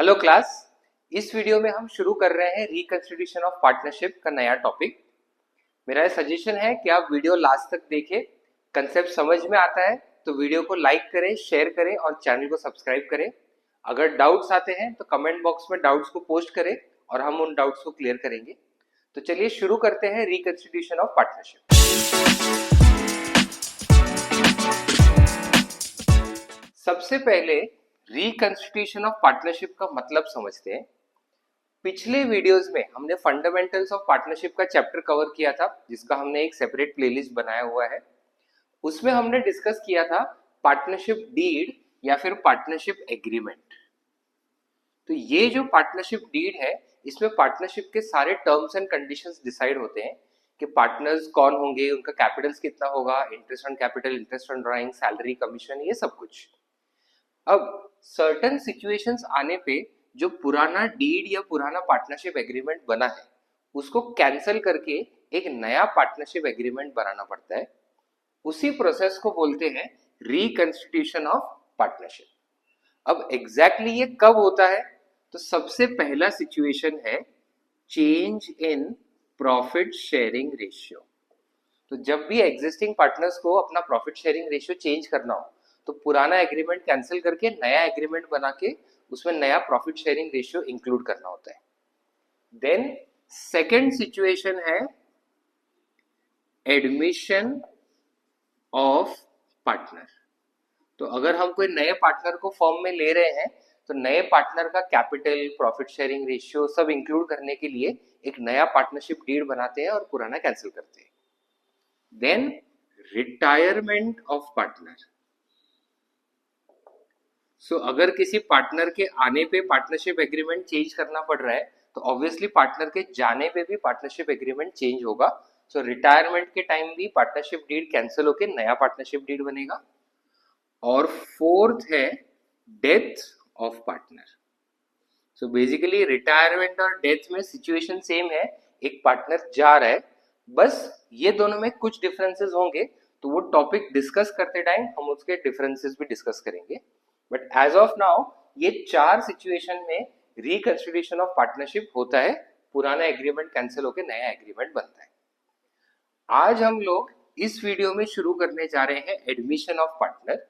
Hello class. इस video में हम शुरू कर रहे हैं रिकंस्टिट्यूशन ऑफ पार्टनरशिप का नया टॉपिक। मेरा सजेशन है कि आप वीडियो लास्ट तक देखें। कंसेप्ट समझ में आता है तो वीडियो को लाइक करें, शेयर करें और चैनल को सब्सक्राइब करें। अगर डाउट्स आते हैं तो कमेंट बॉक्स में डाउट्स को पोस्ट करें और हम उन डाउट्स को क्लियर करेंगे। तो चलिए शुरू करते हैं रिकंस्टिट्यूशन ऑफ पार्टनरशिप। सबसे पहले रिकंस्टिट्यूशन ऑफ पार्टनरशिप का मतलब समझते हैं। पिछले वीडियोस में हमने फंडामेंटल्स ऑफ पार्टनरशिप का चैप्टर कवर किया था, जिसका हमने एक सेपरेट प्लेलिस्ट बनाया हुआ है। उसमें हमने डिस्कस किया था पार्टनरशिप डीड या फिर पार्टनरशिप एग्रीमेंट। तो ये जो पार्टनरशिप डीड है, इसमें पार्टनरशिप के सारे टर्म्स एंड कंडीशंस डिसाइड होते हैं कि पार्टनर्स कौन होंगे, उनका कैपिटल्स कितना होगा, interest on capital, interest on drawing, salary, commission, ये सब कुछ। अब सर्टेन सिचुएशंस आने पे जो पुराना डीड या पुराना पार्टनरशिप एग्रीमेंट बना है, उसको कैंसिल करके एक नया पार्टनरशिप एग्रीमेंट बनाना पड़ता है। उसी प्रोसेस को बोलते हैं रिकंस्टिट्यूशन ऑफ पार्टनरशिप। अब एग्जैक्टली ये कब होता है? तो सबसे पहला सिचुएशन है change in profit sharing ratio. तो जब भी एग्जिस्टिंग पार्टनर्स को अपना प्रॉफिट शेयरिंग रेशियो चेंज करना हो तो पुराना एग्रीमेंट कैंसिल करके नया एग्रीमेंट बना के उसमें नया प्रॉफिट शेयरिंग रेशियो इंक्लूड करना होता है। देन सेकेंड सिचुएशन है एडमिशन ऑफ पार्टनर। तो अगर हम कोई नए पार्टनर को फर्म में ले रहे हैं तो नए पार्टनर का कैपिटल, प्रॉफिट शेयरिंग रेशियो सब इंक्लूड करने के लिए एक नया पार्टनरशिप डीड बनाते हैं और पुराना कैंसिल करते हैं। Then retirement of partner. So अगर किसी पार्टनर के आने पे पार्टनरशिप एग्रीमेंट चेंज करना पड़ रहा है तो ऑब्वियसली पार्टनर के जाने पे भी पार्टनरशिप एग्रीमेंट चेंज होगा। सो रिटायरमेंट के टाइम भी पार्टनरशिप डीड कैंसिल होकर नया पार्टनरशिप डीड बनेगा। और फोर्थ है death of partner. So basically retirement और डेथ में सिचुएशन सेम है, एक पार्टनर जा रहा है, बस ये दोनों में कुछ डिफरेंसेस होंगे। तो वो टॉपिक डिस्कस करते टाइम हम उसके डिफरेंसेस भी डिस्कस करेंगे। बट एज ऑफ नाउ ये चार सिचुएशन में रिकंस्टिट्यूशन ऑफ पार्टनरशिप होता है, पुराना एग्रीमेंट कैंसिल होकर नया एग्रीमेंट बनता है। आज हम लोग इस वीडियो में शुरू करने जा रहे हैं admission of partner.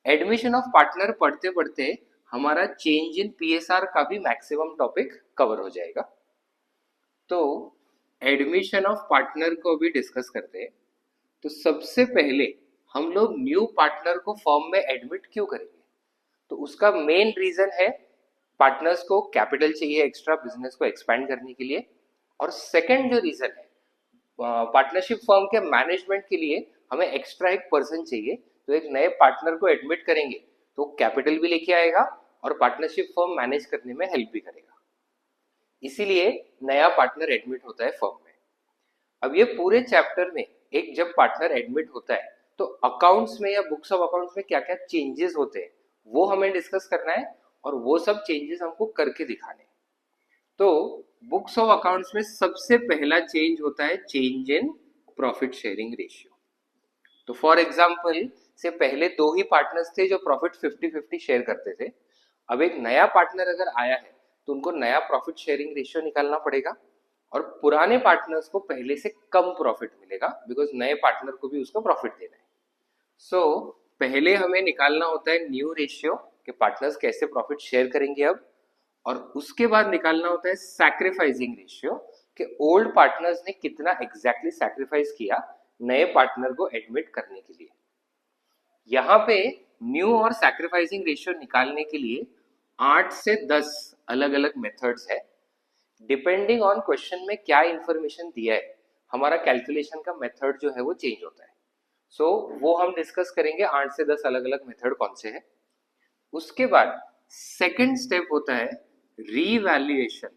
Admission of partner पढ़ते पढ़ते हमारा चेंज इन पीएसआर का भी मैक्सिमम टॉपिक कवर हो जाएगा। तो एडमिशन ऑफ पार्टनर को भी डिस्कस करते हैं। तो सबसे पहले हम लोग न्यू पार्टनर को फर्म में एडमिट क्यों करेंगे? तो उसका मेन रीजन है पार्टनर्स को कैपिटल चाहिए एक्स्ट्रा बिजनेस को एक्सपैंड करने के लिए। और सेकंड जो रीजन है, पार्टनरशिप फर्म के मैनेजमेंट के लिए हमें एक्स्ट्रा एक पर्सन चाहिए। तो एक नए पार्टनर को एडमिट करेंगे तो कैपिटल भी लेके आएगा और पार्टनरशिप फर्म मैनेज करने में हेल्प भी करेगा, इसीलिए नया पार्टनर एडमिट होता है फर्म में। अब ये पूरे चैप्टर में एक जब पार्टनर एडमिट होता है तो अकाउंट्स में या बुक्स ऑफ अकाउंट्स में क्या क्या चेंजेस होते हैं वो हमें डिस्कस करना है और वो सब चेंजेस हमको करके दिखाने हैं। तो बुक्स ऑफ अकाउंट्स में सबसे पहला चेंज होता है change in profit sharing ratio. तो फॉर एग्जांपल से पहले दो ही पार्टनर्स थे जो प्रॉफिट 50-50 शेयर करते थे। अब एक नया पार्टनर अगर आया है तो उनको नया प्रॉफिट शेयरिंग रेशियो निकालना पड़ेगा और पुराने पार्टनर्स को पहले से कम प्रॉफिट मिलेगा, बिकॉज नए पार्टनर को भी उसका प्रॉफिट देना है। सो पहले हमें निकालना होता है न्यू रेशियो कि पार्टनर्स कैसे प्रॉफिट शेयर करेंगे अब, और उसके बाद निकालना होता है सैक्रिफाइसिंग रेशियो कि ओल्ड पार्टनर्स ने कितना एग्जैक्टली सैक्रिफाइस किया नए पार्टनर को एडमिट करने के लिए। यहाँ पे न्यू और सैक्रिफाइसिंग रेशियो निकालने के लिए 8 से 10 अलग अलग मेथड्स है। डिपेंडिंग ऑन क्वेश्चन में क्या इंफॉर्मेशन दिया है, हमारा कैलकुलेशन का मेथड जो है वो चेंज होता है। सो वो हम डिस्कस करेंगे 8 से 10 अलग अलग मेथड कौन से हैं। उसके बाद सेकंड स्टेप होता है revaluation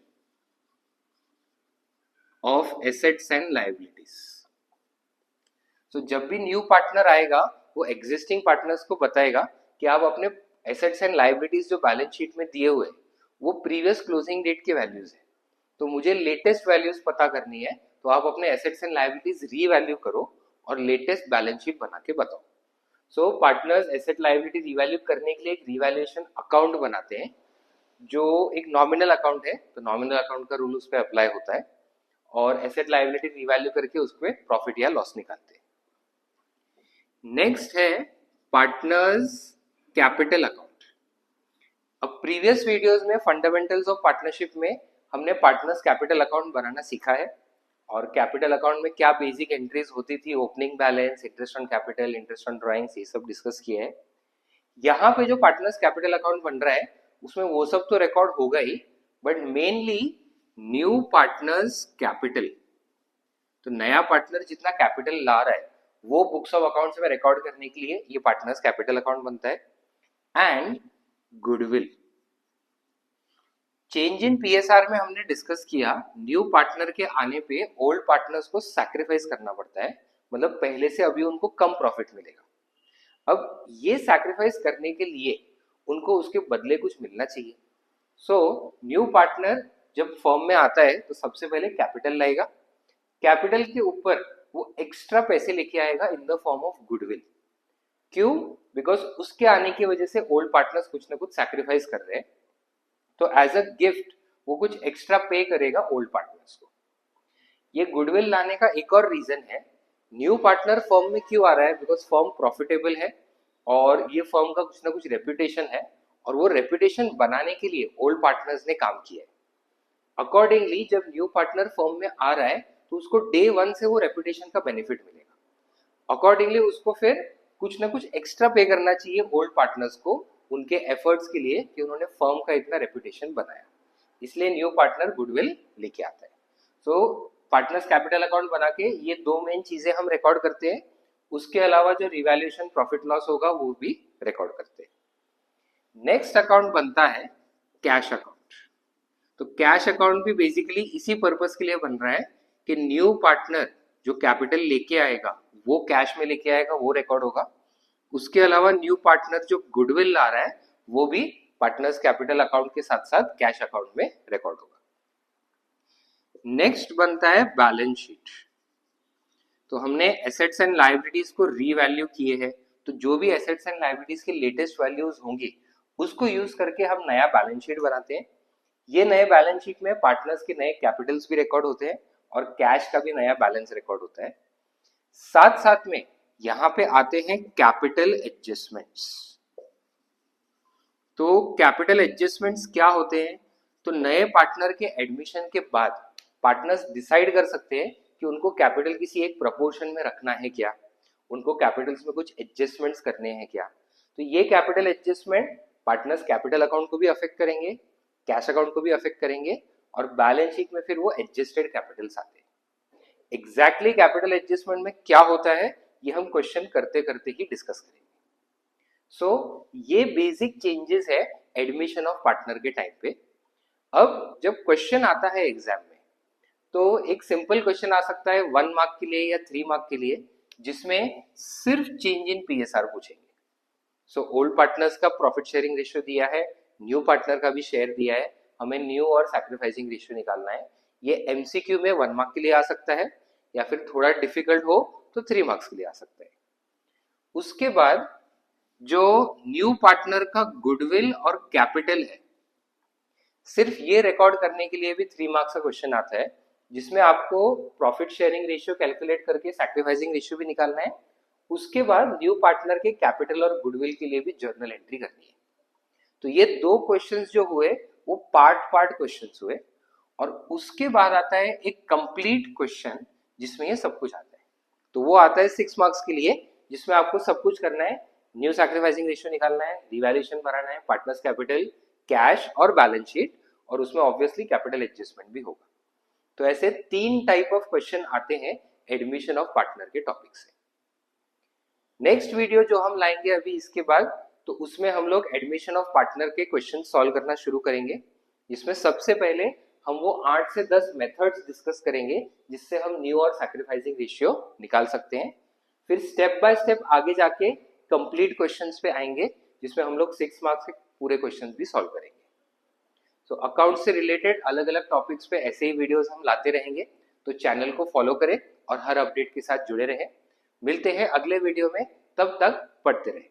of assets and liabilities. तो जब भी न्यू पार्टनर आएगा वो एग्जिस्टिंग पार्टनर्स को बताएगा कि आप अपने एसेट्स एंड लायबिलिटीज जो बैलेंस शीट में दिए हुए वो प्रीवियस क्लोजिंग डेट के वैल्यूज है, तो मुझे लेटेस्ट वैल्यूज पता करनी है। तो आप अपने एसेट्स एंड लायबिलिटीज रीवैल्यू करो और लेटेस्ट बैलेंस शीट बना के बताओ। सो पार्टनर्स एसेट लायबिलिटी रिवैल्यू करने के लिए एक रिवैल्यूएशन अकाउंट बनाते हैं जो एक नॉमिनल अकाउंट है, तो नॉमिनल अकाउंट का रूल उस पर अप्लाई होता है और एसेट लायबिलिटी रिवैल्यू करके उस पर प्रॉफिट या लॉस निकालते हैं। नेक्स्ट है पार्टनर्स कैपिटल अकाउंट। अब प्रीवियस वीडियोस में फंडामेंटल्स ऑफ पार्टनरशिप में हमने पार्टनर्स कैपिटल अकाउंट बनाना सीखा है और कैपिटल अकाउंट में क्या बेसिक एंट्रीज होती थी, opening balance, interest on capital, interest on drawings, ये सब डिस्कस किए हैं। यहाँ पे जो पार्टनर्स कैपिटल अकाउंट बन रहा है उसमें वो सब तो रिकॉर्ड होगा ही, but mainly new partners capital, तो नया पार्टनर जितना कैपिटल ला रहा है वो बुक्स ऑफ अकाउंट्स में रिकॉर्ड करने के लिए ये पार्टनर्स कैपिटल अकाउंट बनता है। And goodwill, change in PSR में हमने डिस्कस किया न्यू पार्टनर के आने पे ओल्ड पार्टनर्स को सैक्रिफाइस करना पड़ता है, मतलब पहले से अभी उनको कम प्रॉफिट मिलेगा। अब ये सैक्रिफाइस करने के लिए उनको उसके बदले कुछ मिलना चाहिए। सो न्यू पार्टनर जब फर्म में आता है तो सबसे पहले कैपिटल लाएगा, कैपिटल के ऊपर वो एक्स्ट्रा पैसे लेके आएगा in the form of goodwill. क्यों? बिकॉज उसके आने की वजह से ओल्ड पार्टनर्स कुछ ना कुछ सैक्रिफाइस कर रहे हैं, तो एज अ गिफ्ट वो कुछ एक्स्ट्रा पे करेगा ओल्ड पार्टनर्स को। ये गुडविल लाने का एक और रीजन है, न्यू पार्टनर फर्म में क्यों आ रहा है? बिकॉज फर्म प्रॉफिटेबल है और ये फर्म का कुछ ना कुछ रेपुटेशन है और वो रेपुटेशन बनाने के लिए ओल्ड पार्टनर्स ने काम किया है। अकॉर्डिंगली जब न्यू पार्टनर फर्म में आ रहा है तो उसको डे वन से वो रेपुटेशन का बेनिफिट मिलेगा। अकॉर्डिंगली उसको फिर कुछ ना कुछ एक्स्ट्रा पे करना चाहिए ओल्ड पार्टनर्स को उनके एफर्ट्स के लिए कि उन्होंने फर्म का इतना रेपुटेशन बनाया, इसलिए न्यू पार्टनर गुडविल लेके आता है। सो पार्टनर्स कैपिटल अकाउंट बना के ये दो मेन चीजें हम रिकॉर्ड करते हैं, उसके अलावा जो रिवैल्यूएशन प्रॉफिट लॉस होगा वो भी रिकॉर्ड करते हैं। नेक्स्ट अकाउंट बनता है कैश अकाउंट। तो कैश अकाउंट भी बेसिकली इसी पर्पस के लिए बन रहा है कि न्यू पार्टनर जो कैपिटल लेके आएगा वो कैश में लेके आएगा, वो रिकॉर्ड होगा। उसके अलावा न्यू पार्टनर जो गुडविल ला रहा है वो भी पार्टनर्स कैपिटल अकाउंट के साथ साथ कैश अकाउंट में रिकॉर्ड होगा। नेक्स्ट बनता है बैलेंस शीट। तो हमने एसेट्स एंड लायबिलिटीज को रीवैल्यू किए हैं, तो जो भी एसेट्स एंड लायबिलिटीज के लेटेस्ट वैल्यूज होंगे उसको यूज करके हम नया बैलेंस शीट बनाते हैं। ये नए बैलेंस शीट में पार्टनर्स के नए कैपिटल्स भी रिकॉर्ड होते हैं और कैश का भी नया बैलेंस रिकॉर्ड होता है। साथ साथ में यहां पे आते हैं कैपिटल एडजस्टमेंट्स। तो कैपिटल एडजस्टमेंट्स क्या होते हैं? तो नए पार्टनर के एडमिशन के बाद पार्टनर्स डिसाइड कर सकते हैं कि उनको कैपिटल किसी एक प्रपोर्शन में रखना है क्या, उनको कैपिटल्स में कुछ एडजस्टमेंट्स करने हैं क्या। तो ये capital adjustment partners capital account को भी अफेक्ट करेंगे, कैश अकाउंट को भी अफेक्ट करेंगे और बैलेंस शीट में फिर वो एडजस्टेड कैपिटल्स आते हैं। एग्जैक्टली कैपिटल एडजस्टमेंट में क्या होता है ये हम क्वेश्चन करते करते ही डिस्कस करेंगे। सो ये बेसिक चेंजेस है एडमिशन ऑफ पार्टनर के टाइम पे। अब जब क्वेश्चन आता है एग्जाम में तो एक सिंपल क्वेश्चन आ सकता है 1 मार्क के लिए या 3 मार्क के लिए, जिसमें सिर्फ चेंज इन पीएसआर पूछेंगे। सो ओल्ड पार्टनर्स का प्रॉफिट शेयरिंग रेशियो दिया है, न्यू पार्टनर का भी शेयर दिया है, हमें न्यू और सैक्रिफाइसिंग रेशियो निकालना है। ये एमसीक्यू में 1 मार्क के लिए आ सकता है या फिर थोड़ा डिफिकल्ट हो तो 3 मार्क्स के लिए आ सकता है। उसके बाद जो न्यू पार्टनर का गुडविल और कैपिटल है, सिर्फ ये रिकॉर्ड करने के लिए भी 3 मार्क्स का क्वेश्चन आता है, जिसमें आपको प्रॉफिट शेयरिंग रेशियो कैलकुलेट करके सैक्रिफाइसिंग रेशियो भी निकालना है। उसके बाद न्यू पार्टनर के कैपिटल और गुडविल के लिए भी जर्नल एंट्री करनी है। तो ये 2 क्वेश्चंस जो हुए वो पार्ट क्वेश्चंस हुए और उसके बाद आता है एक कंप्लीट क्वेश्चन जिसमें ये सब कुछ आता है। तो वो आता है 6 मार्क्स के लिए, जिसमें आपको सब कुछ करना है, न्यू सैक्रिफाइसिंग रेशियो निकालना है, रिवैल्यूएशन बनाना है, पार्टनर्स कैपिटल, कैश और बैलेंस शीट, और उसमें ऑब्वियसली कैपिटल एडजस्टमेंट भी होगा। तो ऐसे 3 टाइप ऑफ क्वेश्चन आते हैं एडमिशन ऑफ पार्टनर के टॉपिक से। नेक्स्ट वीडियो जो हम लाएंगे अभी इसके बाद, तो उसमें हम लोग एडमिशन ऑफ पार्टनर के क्वेश्चन सॉल्व करना शुरू करेंगे, जिसमें सबसे पहले हम वो 8 से 10 मेथड्स डिस्कस करेंगे जिससे हम न्यू और सैक्रिफाइसिंग रेशियो निकाल सकते हैं। फिर स्टेप बाय स्टेप आगे जाके कंप्लीट क्वेश्चंस पे आएंगे, जिसमें हम लोग 6 मार्क्स के पूरे क्वेश्चंस भी सॉल्व करेंगे। सो अकाउंट से रिलेटेड अलग अलग टॉपिक्स पे ऐसे ही वीडियोस हम लाते रहेंगे, तो चैनल को फॉलो करें और हर अपडेट के साथ जुड़े रहें। मिलते हैं अगले वीडियो में, तब तक पढ़ते रहें।